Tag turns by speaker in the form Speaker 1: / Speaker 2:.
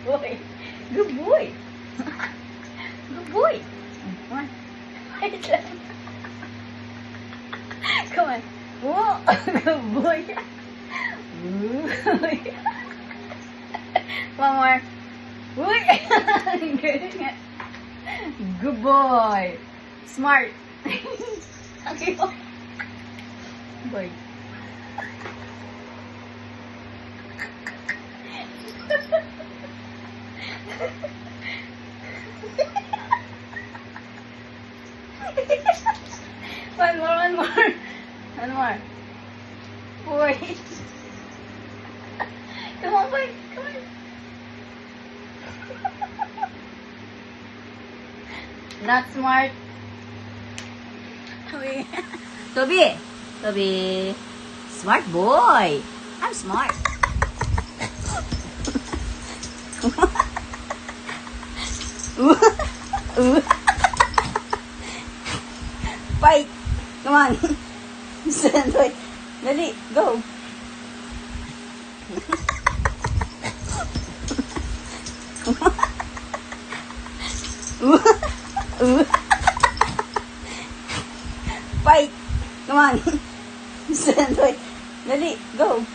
Speaker 1: boy. Good boy. Good boy. Come on. Wait lang. Come on. Whoa. Good boy. One more. Uy! Good nga. Good boy. Smart. Okay, boy. Boy. One more, one more. One more. Boy. Come on, boy. Come on. Not smart. Toby. Toby. Smart boy. I'm smart. Fight. Come on. Stand by. Dali. Go. Fight. Come on. Stand by. Dali. Go.